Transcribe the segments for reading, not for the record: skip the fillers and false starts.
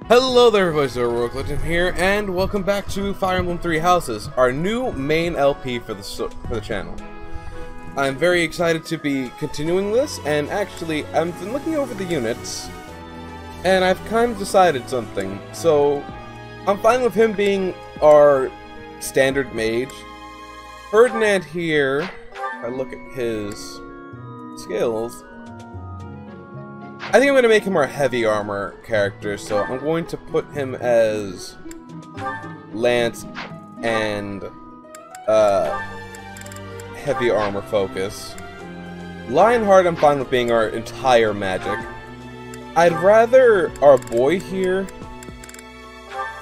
Hello there everybody, HeroicLegend here, and welcome back to Fire Emblem Three Houses, our new main LP for the channel. I'm very excited to be continuing this, and actually, I've been looking over the units, and I've kind of decided something. So, I'm fine with him being our standard mage. Ferdinand here, if I look at his skills, I think I'm going to make him our heavy armor character, so I'm going to put him as Lance and heavy armor focus. Lionheart I'm fine with being our entire magic. I'd rather our boy here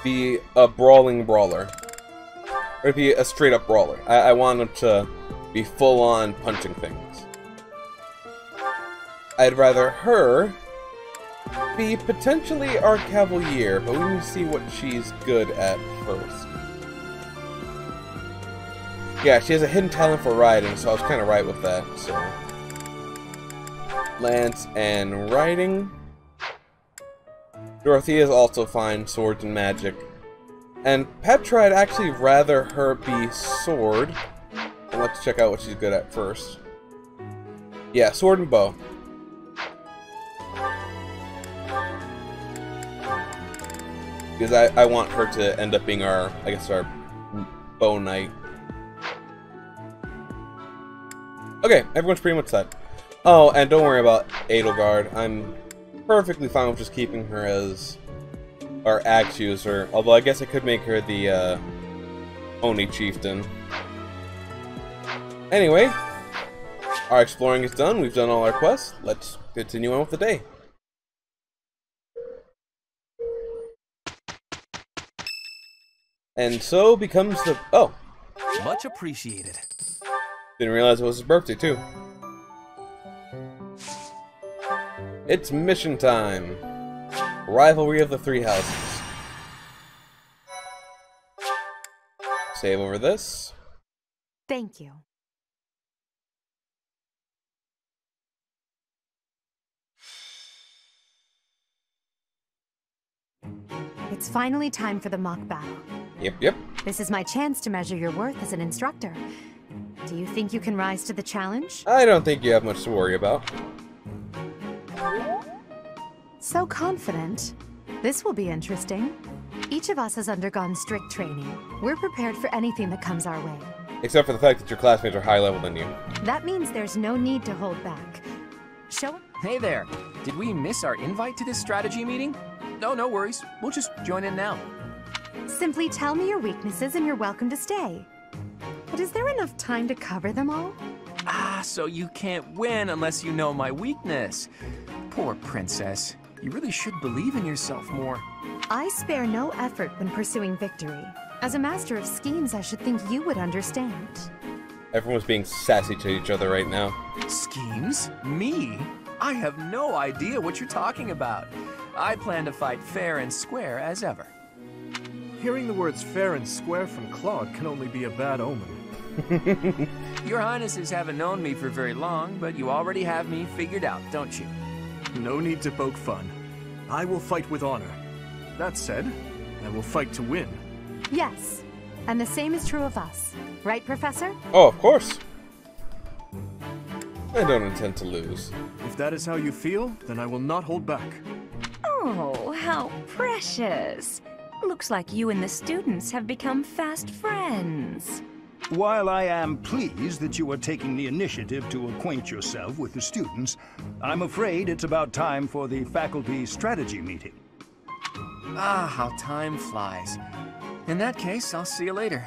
be a brawling brawler. Or be a straight up brawler. I want him to be full on punching things. I'd rather her be potentially our Cavalier, but we need to see what she's good at first. Yeah, she has a hidden talent for riding, so I was kind of right with that. So, Lance and riding. Dorothea is also fine, swords and magic. And Petra, I'd actually rather her be sword. And let's check out what she's good at first. Yeah, sword and bow. Because I want her to end up being our, I guess, our bow knight. Okay, everyone's pretty much set. Oh, and don't worry about Edelgard. I'm perfectly fine with just keeping her as our axe user. Although I guess I could make her the Oni chieftain. Anyway, our exploring is done. We've done all our quests. Let's continue on with the day. And so becomes the... Oh! Much appreciated. Didn't realize it was his birthday, too. It's mission time. Rivalry of the Three Houses. Save over this. Thank you. It's finally time for the mock battle. Yep. This is my chance to measure your worth as an instructor. Do you think you can rise to the challenge? I don't think you have much to worry about. So confident. This will be interesting. Each of us has undergone strict training. We're prepared for anything that comes our way. Except for the fact that your classmates are higher level than you. That means there's no need to hold back. Show... Hey there. Did we miss our invite to this strategy meeting? No worries. We'll just join in now. Simply tell me your weaknesses and you're welcome to stay. But is there enough time to cover them all? Ah, so you can't win unless you know my weakness. Poor princess. You really should believe in yourself more. I spare no effort when pursuing victory. As a master of schemes, I should think you would understand. Everyone's being sassy to each other right now. Schemes? Me? I have no idea what you're talking about. I plan to fight fair and square as ever. Hearing the words fair and square from Claude can only be a bad omen. Your Highnesses haven't known me for very long, but you already have me figured out, don't you? No need to poke fun. I will fight with honor. That said, I will fight to win. Yes, and the same is true of us. Right, Professor? Oh, of course. I don't intend to lose. If that is how you feel, then I will not hold back. Oh, how precious. Looks like you and the students have become fast friends. While I am pleased that you are taking the initiative to acquaint yourself with the students, I'm afraid it's about time for the faculty strategy meeting. Ah, how time flies. In that case, I'll see you later.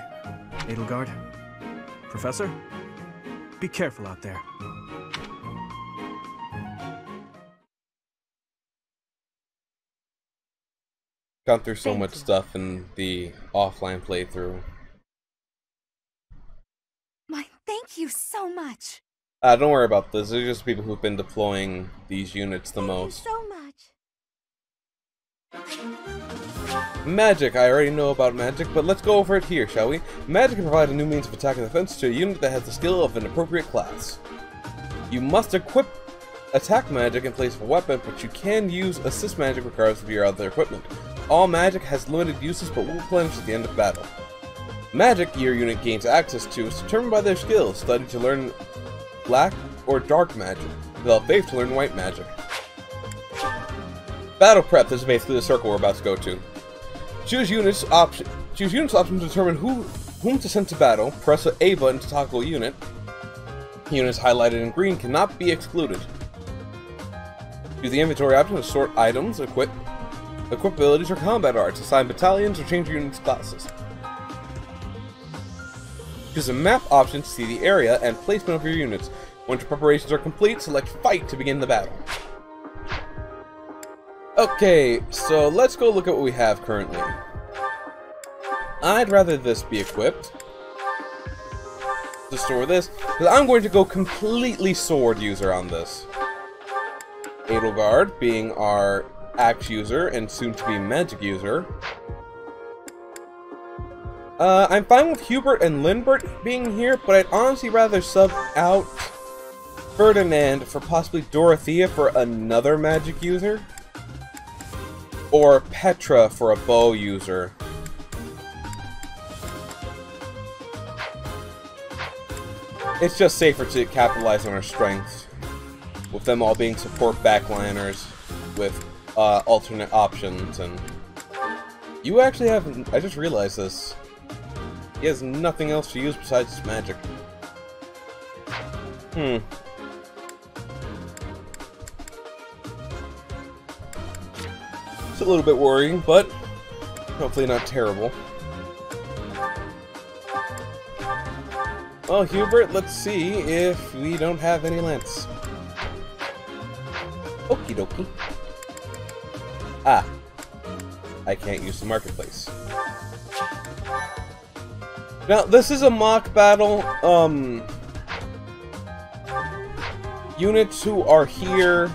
Edelgard, Professor, be careful out there. Gone through so Thank much you. stuff in the offline playthrough. My, thank you so much. Don't worry about this. They're just people who've been deploying these units the most. Thank you so much. Magic. I already know about magic, but let's go over it here, shall we? Magic can provide a new means of attack and defense to a unit that has the skill of an appropriate class. You must equip attack magic in place of a weapon, but you can use assist magic regardless of your other equipment. all magic has limited uses but will replenish at the end of battle. Magic your unit gains access to is determined by their skills. Study to learn black or dark magic. Develop faith to learn white magic. Battle prep. This is basically the circle we're about to go to. Choose units option to determine whom to send to battle. Press A button to toggle unit. Units highlighted in green cannot be excluded. Use the inventory option to sort items, equip abilities or combat arts, assign battalions, or change your unit's classes. Use the map option to see the area and placement of your units. Once your preparations are complete, select Fight to begin the battle. Okay, so let's go look at what we have currently. I'd rather this be equipped. To store this, because I'm going to go completely sword user on this. Edelgard being our axe user and soon to be magic user. I'm fine with Hubert and Lindbert being here, but I'd honestly rather sub out Ferdinand for possibly Dorothea for another magic user. Or Petra for a bow user. It's just safer to capitalize on our strengths, with them all being support backliners with alternate options. And you actually have, I just realized this, he has nothing else to use besides his magic. It's a little bit worrying, but hopefully not terrible. Well, Hubert, let's see if we don't have any lance. Okie dokie. Ah. I can't use the marketplace. Now, this is a mock battle. Units who are here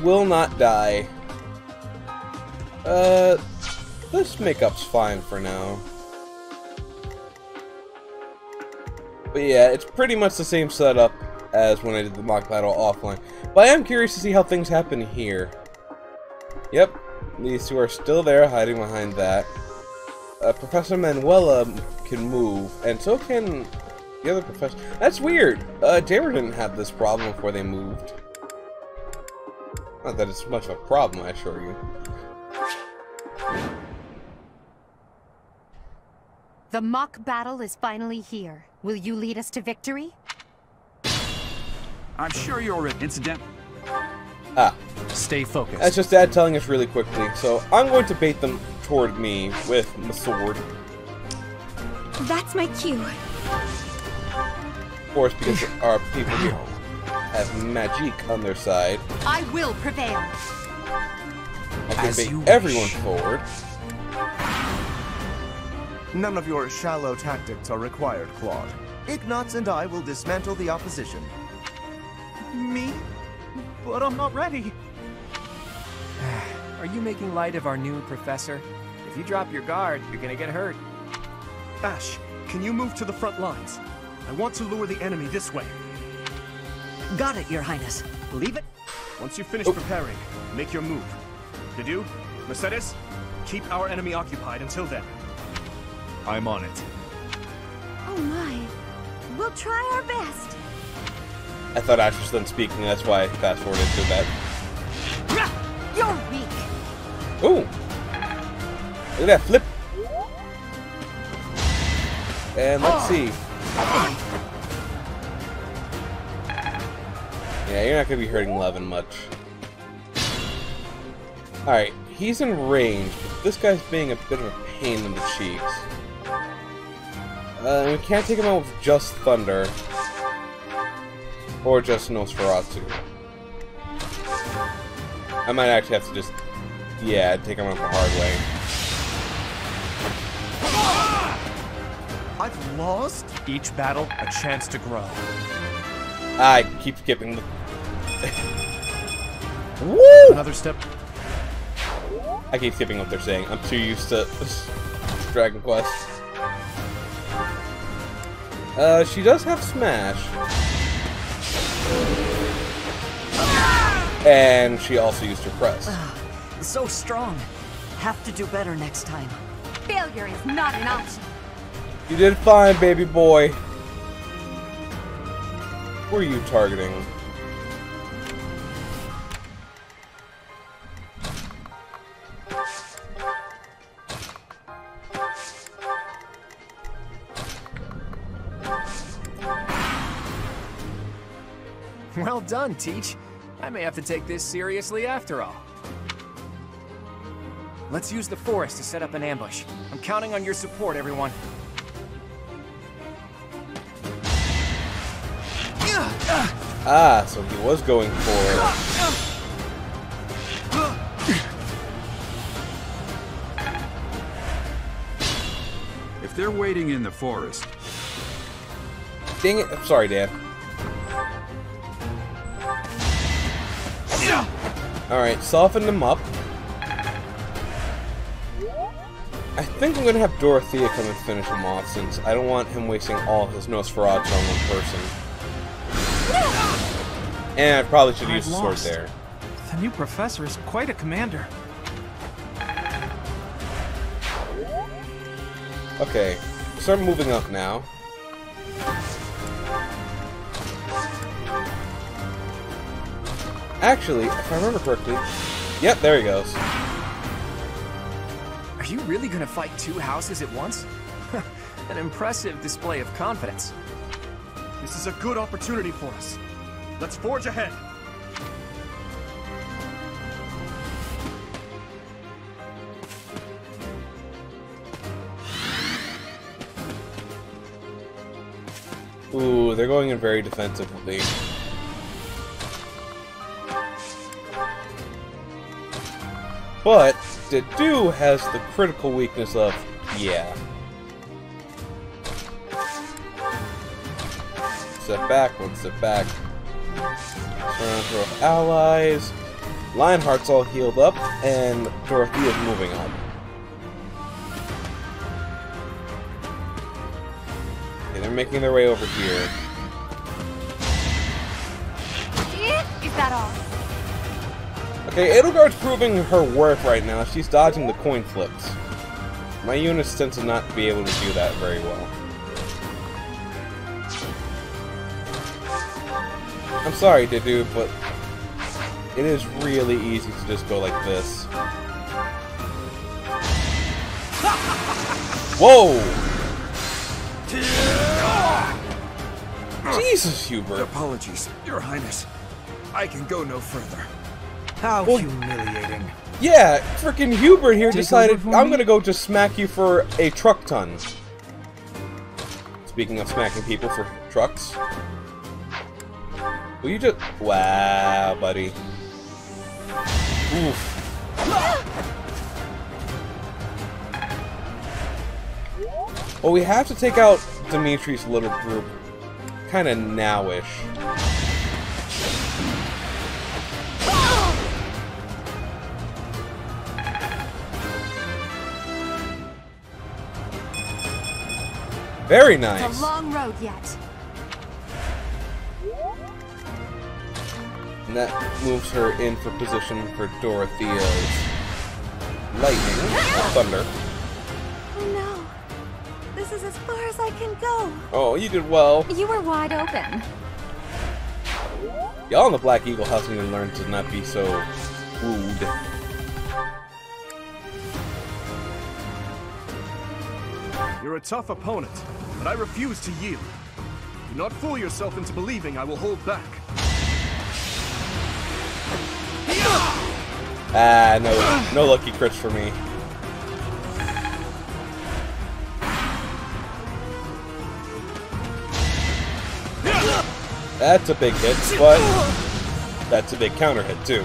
will not die. This makeup's fine for now. But yeah, it's pretty much the same setup as when I did the mock battle offline. But I am curious to see how things happen here. Yep, these two are still there, hiding behind that. Professor Manuela can move, and so can the other professor. That's weird. Damer didn't have this problem before they moved. Not that it's much of a problem, I assure you. The mock battle is finally here. Will you lead us to victory? I'm sure you're an incident. Ah. Stay focused. That's just Dad telling us really quickly, so I'm going to bait them toward me with my sword. That's my cue. Of course, because our people here have magic on their side. I will prevail. I can As bait you everyone wish. forward. None of your shallow tactics are required, Claude. Ignatz and I will dismantle the opposition. Me? But I'm not ready. Are you making light of our new professor? If you drop your guard, you're gonna get hurt. Ash, can you move to the front lines? I want to lure the enemy this way. Got it, Your Highness. Leave it. Once you finish preparing, make your move. Dedu, Mercedes, keep our enemy occupied until then. I'm on it. Oh my. We'll try our best. I thought Ash was done speaking, that's why I fast forwarded to that. You're weak. Ooh! Look at that flip! And let's see. Yeah, you're not gonna be hurting Levin much. Alright, he's in range, but this guy's being a bit of a pain in the cheeks. We can't take him out with just Thunder. Or just Nosferatu. I might actually have to just, yeah, take him out the hard way. I've lost? Each battle, a chance to grow. I keep skipping the... Woo! Another step. I keep skipping what they're saying. I'm too used to Dragon Quest. She does have Smash. And she also used her press. So strong. Have to do better next time. Failure is not an option. You did fine, baby boy. Who are you targeting? Well done, Teach. I may have to take this seriously after all. Let's use the forest to set up an ambush. I'm counting on your support, everyone. Ah, so he was going for... If they're waiting in the forest... Dang it. I'm sorry, Dad. Alright, soften them up. I think I'm gonna have Dorothea come and finish him off, since I don't want him wasting all his Nosferatu on one person. And I probably should use the sword there. The new professor is quite a commander. Okay, start moving up now. Actually, if I remember correctly... Yep, there he goes. Are you really gonna fight two houses at once? An impressive display of confidence. This is a good opportunity for us. Let's forge ahead. Ooh, they're going in very defensively. But Dedu has the critical weakness of, yeah. Step back, one step back. Surround her with allies. Lionheart's all healed up, and Dorothea's moving on. Okay, they're making their way over here. Is that all? Okay, Edelgard's proving her worth right now. She's dodging the coin flips. My units tend to not be able to do that very well. I'm sorry, Dedu, but it is really easy to just go like this. Whoa! Jesus, Hubert. Apologies, Your Highness. I can go no further. How humiliating. Yeah, freaking Hubert here decided over for I'm me? gonna go just smack you for a truck ton. Speaking of smacking people for trucks. Will you just... Wow, buddy. Oof. Well, we have to take out Dimitri's little group kinda nowish. Very nice. It's a long road yet. And that moves her in for position for Dorothea's lightning, thunder. Oh no. This is as far as I can go. Oh, you did well. You were wide open. Y'all in the Black Eagle House need to learn to not be so wooed. You're a tough opponent, but I refuse to yield. Do not fool yourself into believing I will hold back. Ah, no lucky crits for me. That's a big hit, but that's a big counter hit too.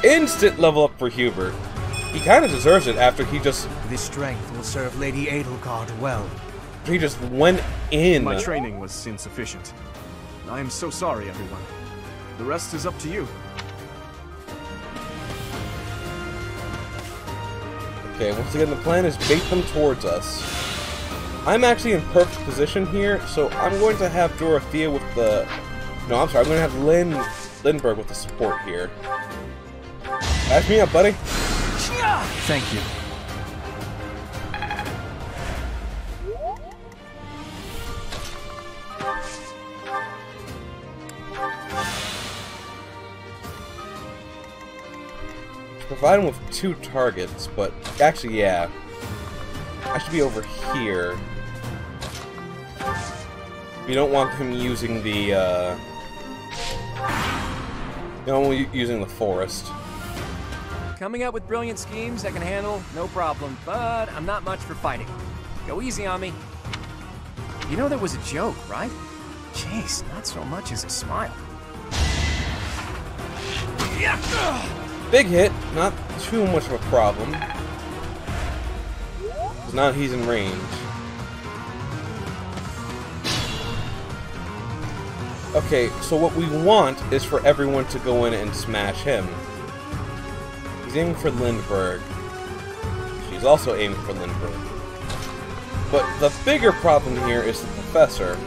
Instant level up for Hubert. He kind of deserves it after he just... This strength will serve Lady Edelgard well. He just went in. My training was insufficient. I am so sorry, everyone. The rest is up to you. Okay, once again, the plan is bait them towards us. I'm actually in perfect position here, so I'm going to have Dorothea with the... No, I'm sorry, I'm going to have Lindbergh with the support here. Pass me up, buddy. Thank you. Provide him with 2 targets, but actually, yeah. I should be over here. You don't want him using the, you don't want him using the forest. Coming up with brilliant schemes I can handle, no problem, but I'm not much for fighting. Go easy on me. You know that was a joke, right? Jeez, not so much as a smile. Big hit, not too much of a problem. 'Cause now he's in range. Okay, so what we want is for everyone to go in and smash him. He's aiming for Lindbergh. She's also aiming for Lindbergh. But the bigger problem here is the professor.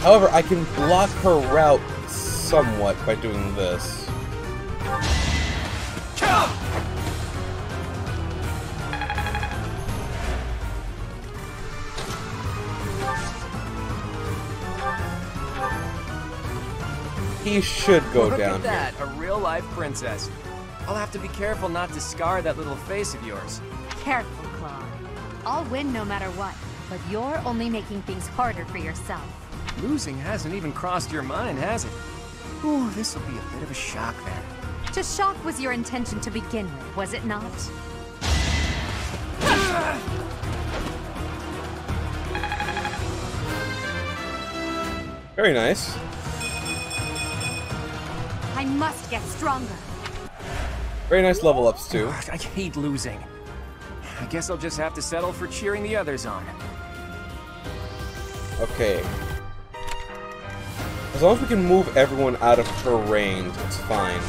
However, I can block her route somewhat by doing this. He should go Look down at that, a real-life princess. I'll have to be careful not to scar that little face of yours. Careful, Claude. I'll win no matter what, but you're only making things harder for yourself. Losing hasn't even crossed your mind, has it? Ooh, this'll be a bit of a shock then. To shock was your intention to begin with, was it not? Very nice. I must get stronger. Very nice level ups too. I hate losing. I guess I'll just have to settle for cheering the others on. Okay. As long as we can move everyone out of her range, it's fine.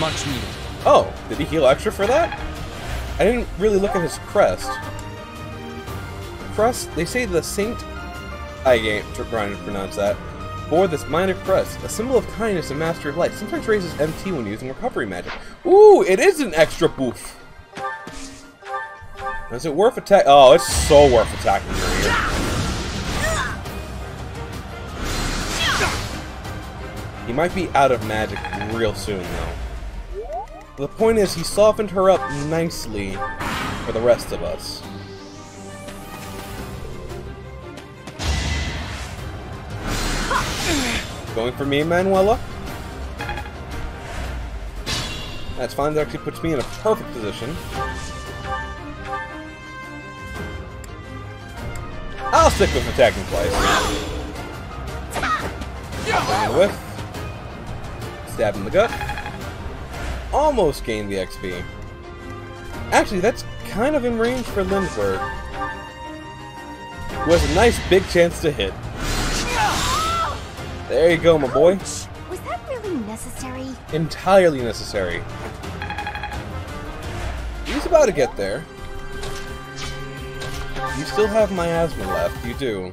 Much needed. Oh, did he heal extra for that? I didn't really look at his crest. Crest, they say the Saint... I ain't trying to pronounce that. Bore this minor crest, a symbol of kindness and mastery of light. Sometimes raises MT when using recovery magic. Ooh, it is an extra boof. Is it worth attack? Oh, it's so worth attacking her here. He might be out of magic real soon, though. The point is, he softened her up nicely for the rest of us. Going for me, Manuela? That's fine, that actually puts me in a perfect position. I'll stick with attacking twice. Bang the whiff. Stab in the gut. Almost gained the XP. Actually, that's kind of in range for Lindbergh. Who has a nice big chance to hit. There you go, my boy. Was that really necessary? Entirely necessary. He's about to get there. You still have miasma left, you do.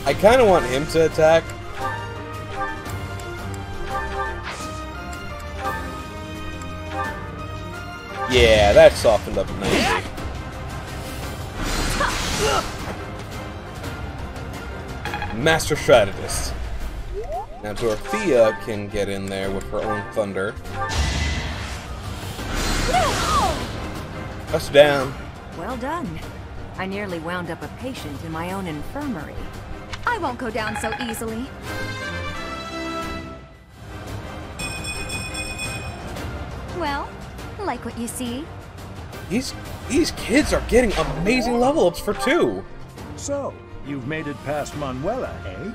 I kind of want him to attack. Yeah, that softened up nicely. Master Strategist. Now Dorothea can get in there with her own thunder. Touch down. Well done. I nearly wound up a patient in my own infirmary. I won't go down so easily. Well, like what you see? These kids are getting amazing level ups for 2. So, you've made it past Manuela, eh?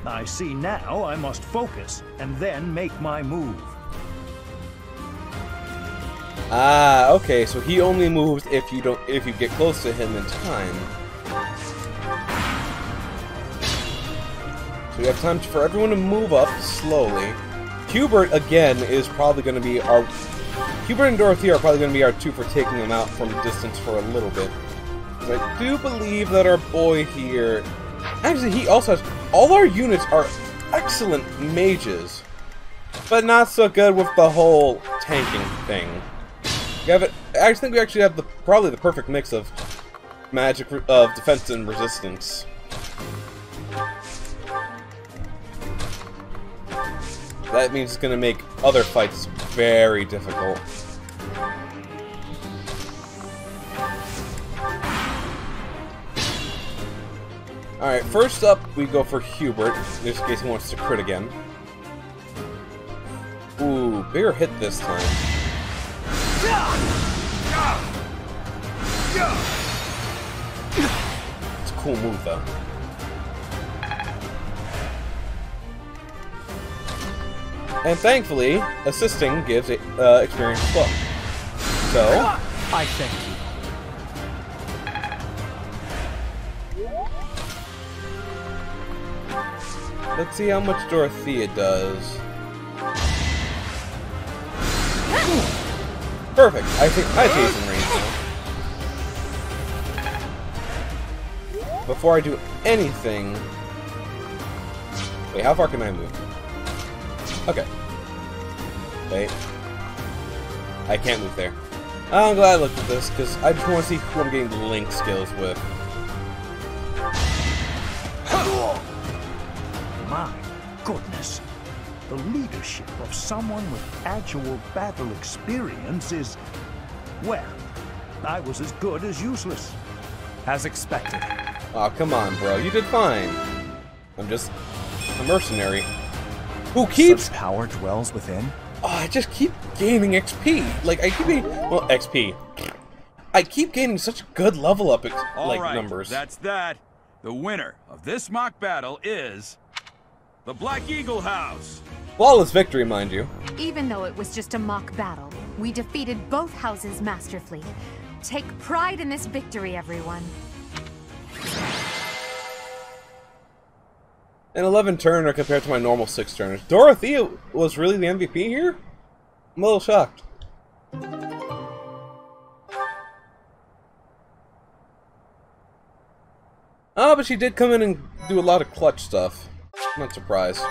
I see now I must focus, and then make my move. Ah, okay, so he only moves if you get close to him in time. So We have time for everyone to move up slowly. Hubert, again, is probably going to be our... Hubert and Dorothea are probably going to be our two for taking them out from a distance for a little bit. But I do believe that our boy here... Actually, he also has... All our units are excellent mages. But not so good with the whole tanking thing. I think we actually have probably the perfect mix of magic, of defense and resistance. That means it's going to make other fights very difficult. Alright, first up we go for Hubert, just in case he wants to crit again. Ooh, bigger hit this time. It's a cool move though. And thankfully, assisting gives experience as well. So, I thank you. Let's see how much Dorothea does. Perfect. I think he's in range now. Before I do anything... Wait, how far can I move? Okay. Wait. I can't move there. I'm glad I looked at this, because I just want to see who I'm getting the link skills with. My goodness. The leadership of someone with actual battle experience is... Well, I was as good as useless. As expected. Aw, oh, come on, bro. You did fine. I'm just a mercenary. Who keeps... Such power dwells within? Oh, I just keep gaining XP. Like, I keep gaining... Well, XP. I keep gaining such good level up, numbers. That's that. The winner of this mock battle is... the Black Eagle House. Flawless victory, mind you. Even though it was just a mock battle, we defeated both houses masterfully. Take pride in this victory, everyone. An 11-turner compared to my normal 6-turners. Dorothea was really the MVP here? I'm a little shocked. Oh, but she did come in and do a lot of clutch stuff. I'm not surprised.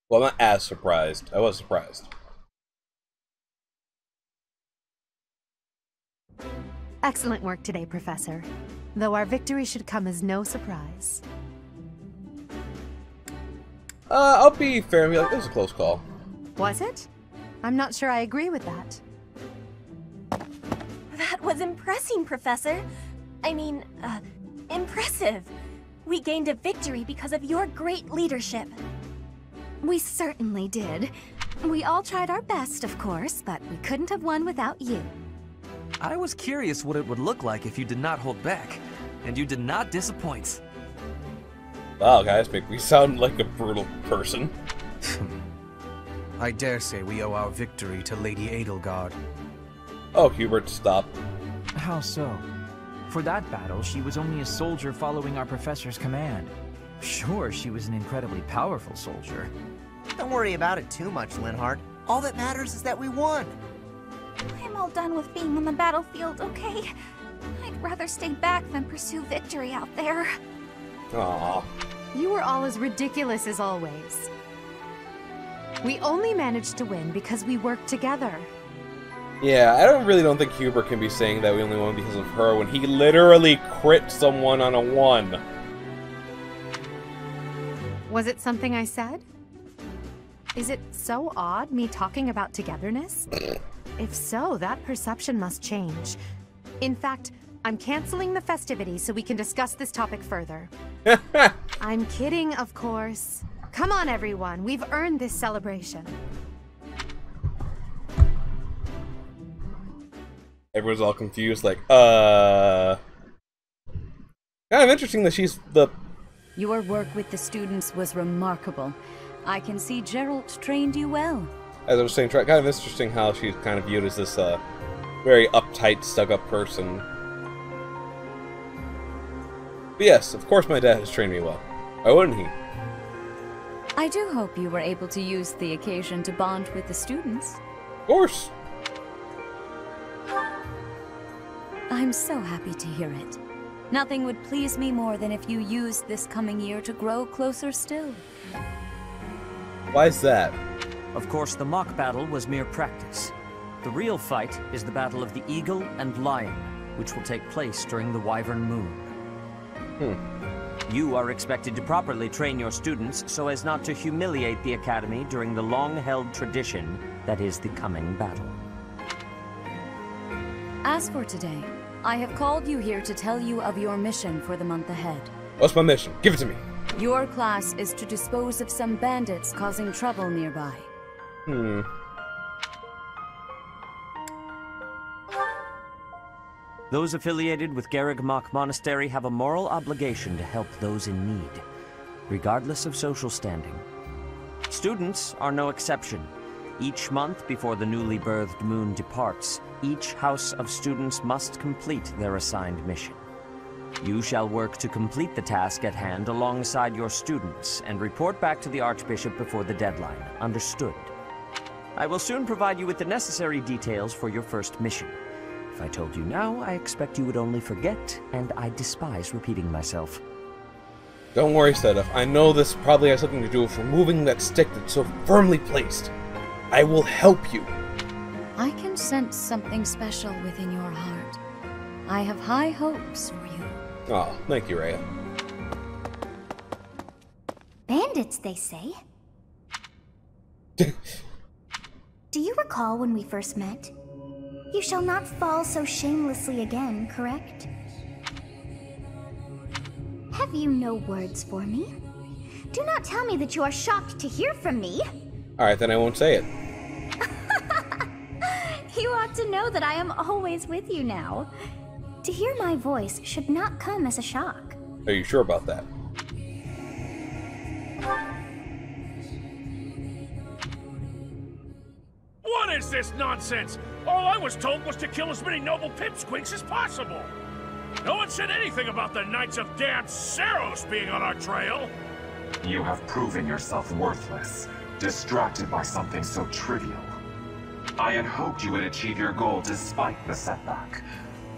Well, I'm not as surprised. I was surprised. Excellent work today, Professor. Though our victory should come as no surprise. I'll be fair and be like, it was a close call. Was it? I'm not sure I agree with that. That was impressive, Professor. I mean, impressive. We gained a victory because of your great leadership. We certainly did. We all tried our best, of course, but we couldn't have won without you. I was curious what it would look like if you did not hold back, and you did not disappoint. Wow, guys, make me sound like a brutal person. I dare say we owe our victory to Lady Edelgard. Oh, Hubert, stop. How so? For that battle, she was only a soldier following our professor's command. Sure, she was an incredibly powerful soldier. Don't worry about it too much, Linhardt. All that matters is that we won. I'm all done with being on the battlefield, okay? I'd rather stay back than pursue victory out there. Aww. You were all as ridiculous as always. We only managed to win because we worked together. Yeah, I really don't think Hubert can be saying that we only won because of her when he literally crit someone on a 1. Was it something I said? Is it so odd, me talking about togetherness? If so, that perception must change. In fact, I'm canceling the festivities so we can discuss this topic further. I'm kidding, of course. Come on, everyone. We've earned this celebration. Everyone's all confused, like, Kind of interesting that she's the... Your work with the students was remarkable. I can see Geralt trained you well. As I was saying, kind of interesting how she's kind of viewed as this, very uptight, stuck-up person. But yes, of course my dad has trained me well. Why wouldn't he? I do hope you were able to use the occasion to bond with the students. Of course. I'm so happy to hear it. Nothing would please me more than if you used this coming year to grow closer still. Why is that? Of course, the mock battle was mere practice. The real fight is the battle of the Eagle and Lion, which will take place during the Wyvern Moon. You are expected to properly train your students so as not to humiliate the Academy during the long-held tradition that is the coming battle. As for today, I have called you here to tell you of your mission for the month ahead. What's my mission? Give it to me. Your class is to dispose of some bandits causing trouble nearby. Those affiliated with Garrigmach Monastery have a moral obligation to help those in need, regardless of social standing. Students are no exception. Each month before the newly birthed moon departs, each house of students must complete their assigned mission. You shall work to complete the task at hand alongside your students and report back to the Archbishop before the deadline. Understood? I will soon provide you with the necessary details for your first mission. If I told you now, I expect you would only forget, and I despise repeating myself. Don't worry, Sedef. I know this probably has something to do with removing that stick that's so firmly placed. I will help you. I can sense something special within your heart. I have high hopes for you. Oh, thank you, Rhea. Bandits, they say. Do you recall when we first met? You shall not fall so shamelessly again, correct? Have you no words for me? Do not tell me that you are shocked to hear from me. Alright, then I won't say it. You ought to know that I am always with you now. To hear my voice should not come as a shock. Are you sure about that? What is this nonsense? All I was told was to kill as many noble pipsqueaks as possible. No one said anything about the Knights of Damned Saros being on our trail. You have proven yourself worthless, distracted by something so trivial. I had hoped you would achieve your goal despite the setback.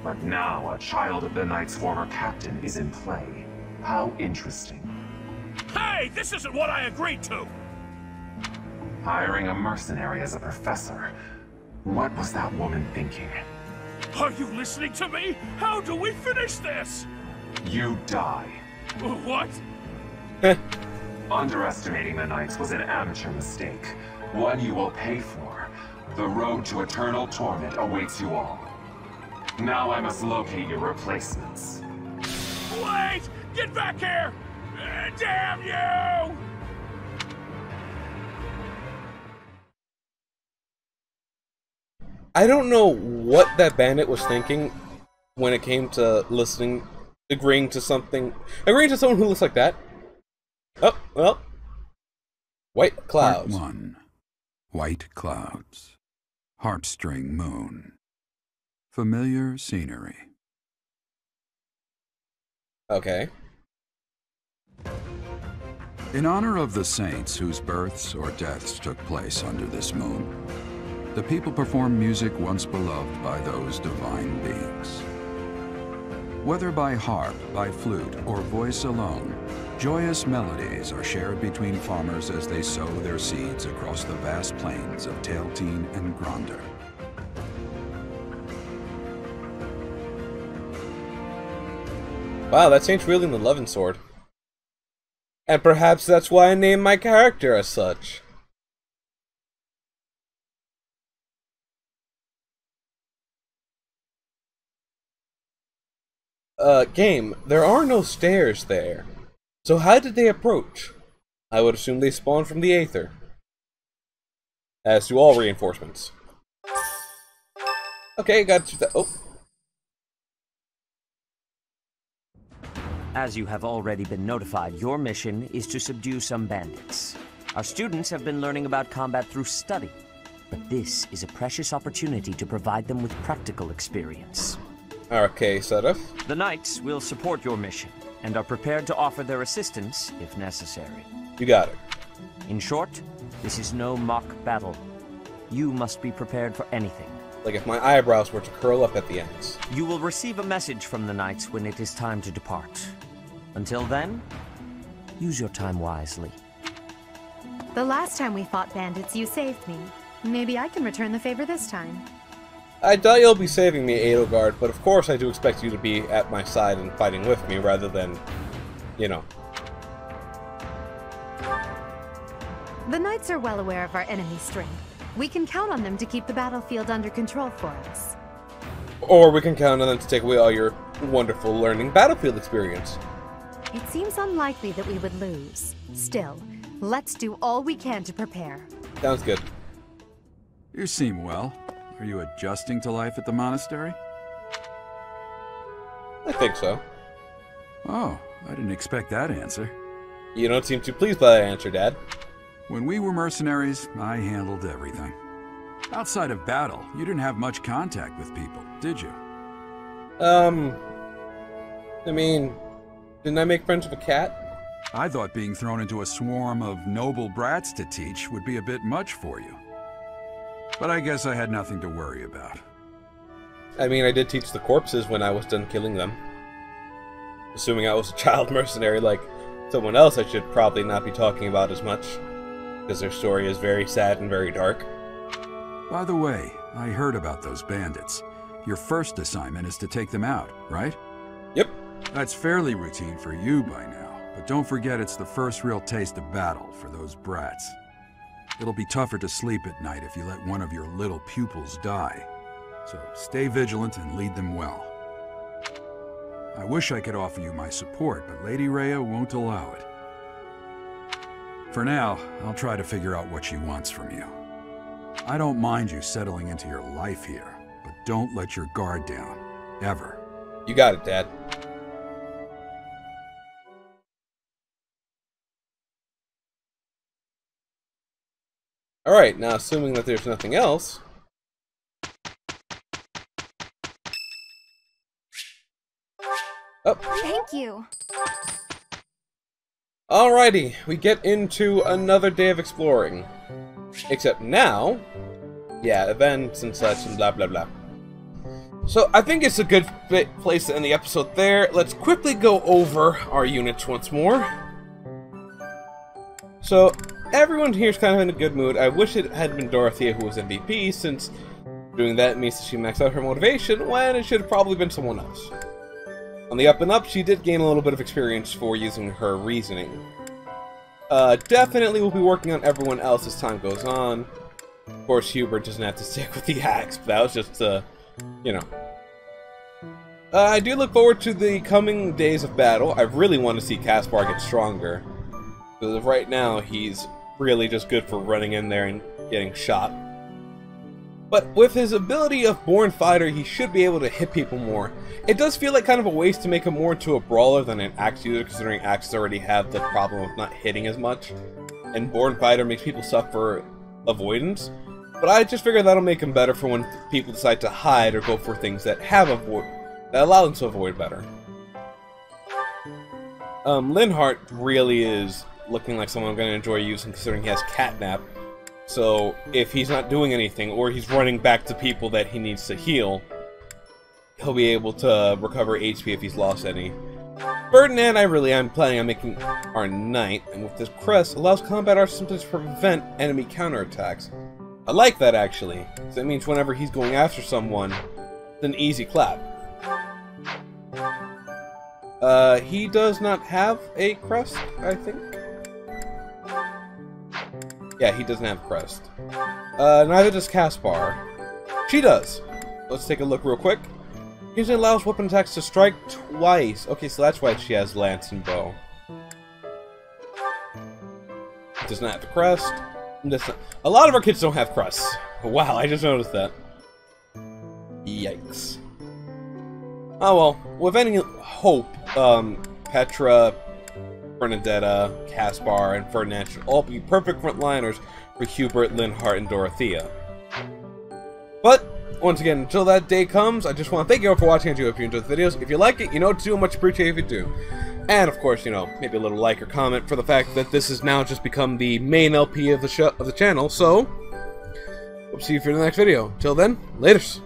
But now a child of the Knight's former captain is in play. How interesting. Hey, this isn't what I agreed to! Hiring a mercenary as a professor. What was that woman thinking? Are you listening to me? How do we finish this? You die. What? Underestimating the Knights was an amateur mistake. One you will pay for. The road to eternal torment awaits you all. Now I must locate your replacements. Wait! Get back here! Damn you! I don't know what that bandit was thinking when it came to agreeing to someone who looks like that. Oh, well. White clouds. Part 1. White clouds. Heartstring moon. Familiar scenery. Okay. In honor of the saints whose births or deaths took place under this moon, the people perform music once beloved by those divine beings. Whether by harp, by flute, or voice alone, joyous melodies are shared between farmers as they sow their seeds across the vast plains of Tailteen and Gronder. Wow, that saint's wielding the Levin sword. And perhaps that's why I named my character as such. Game, there are no stairs there. So how did they approach? I would assume they spawned from the Aether. As do all reinforcements. Okay, got that. Oh. As you have already been notified, your mission is to subdue some bandits. Our students have been learning about combat through study, but this is a precious opportunity to provide them with practical experience. Okay, Sedef. The Knights will support your mission, and are prepared to offer their assistance if necessary. You got it. In short, this is no mock battle. You must be prepared for anything. Like if my eyebrows were to curl up at the ends. You will receive a message from the knights when it is time to depart. Until then, use your time wisely. The last time we fought bandits, you saved me. Maybe I can return the favor this time. I doubt you'll be saving me, Edelgard, but of course I do expect you to be at my side and fighting with me rather than, you know. The knights are well aware of our enemy's strength. We can count on them to keep the battlefield under control for us. Or we can count on them to take away all your wonderful learning battlefield experience. It seems unlikely that we would lose. Still, let's do all we can to prepare. Sounds good. You seem well. Are you adjusting to life at the monastery? I think so. Oh, I didn't expect that answer. You don't seem too pleased by that answer, Dad. When we were mercenaries, I handled everything. Outside of battle, you didn't have much contact with people, did you? I mean, didn't I make friends with a cat? I thought being thrown into a swarm of noble brats to teach would be a bit much for you. But I guess I had nothing to worry about. I mean, I did teach the corpses when I was done killing them. Assuming I was a child mercenary like someone else, I should probably not be talking about as much. Because their story is very sad and very dark. By the way, I heard about those bandits. Your first assignment is to take them out, right? Yep. That's fairly routine for you by now, but don't forget it's the first real taste of battle for those brats. It'll be tougher to sleep at night if you let one of your little pupils die. So stay vigilant and lead them well. I wish I could offer you my support, but Lady Rhea won't allow it. For now, I'll try to figure out what she wants from you. I don't mind you settling into your life here, but don't let your guard down. Ever. You got it, Dad. Alright, now assuming that there's nothing else... Oh. Thank you. Alrighty, we get into another day of exploring. Except now... Yeah, events and such and blah blah blah. So, I think it's a good place to end the episode there. Let's quickly go over our units once more. So, everyone here is kind of in a good mood. I wish it had been Dorothea who was MVP, since doing that means that she maxed out her motivation, when it should have probably been someone else. On the up and up, she did gain a little bit of experience for using her reasoning. Definitely will be working on everyone else as time goes on. Of course, Hubert doesn't have to stick with the axe, but that was just, you know. I do look forward to the coming days of battle. I really want to see Caspar get stronger. Because right now, he's really just good for running in there and getting shot. But with his ability of Born Fighter, he should be able to hit people more. It does feel like kind of a waste to make him more into a brawler than an axe user, considering axes already have the problem of not hitting as much. And Born Fighter makes people suffer avoidance. But I just figure that'll make him better for when people decide to hide or go for things that that allow them to avoid better. Linhardt really is looking like someone I'm going to enjoy using, considering he has Catnap. So, if he's not doing anything, or he's running back to people that he needs to heal, he'll be able to recover HP if he's lost any. Ferdinand, I really am planning on making our knight, and with this crest, allows combat arts sometimes to prevent enemy counterattacks. I like that, actually, because that means whenever he's going after someone, it's an easy clap. He does not have a crest, I think. Yeah, he doesn't have a crest. Neither does Caspar. She does. Let's take a look real quick. Usually allows weapon attacks to strike twice. Okay, so that's why she has lance and bow. Does not have the crest. A lot of our kids don't have crests. Wow, I just noticed that. Yikes. Oh well, with any hope, Petra, Bernadetta, Caspar, and Ferdinand should all be perfect frontliners for Hubert, Linhardt, and Dorothea. But, once again, until that day comes, I just want to thank you all for watching. I do hope you enjoyed the videos. If you like it, you know what to do, much appreciated if you do. And of course, you know, maybe a little like or comment for the fact that this has now just become the main LP of the channel. So, hope to see you for the next video. Till then, laters.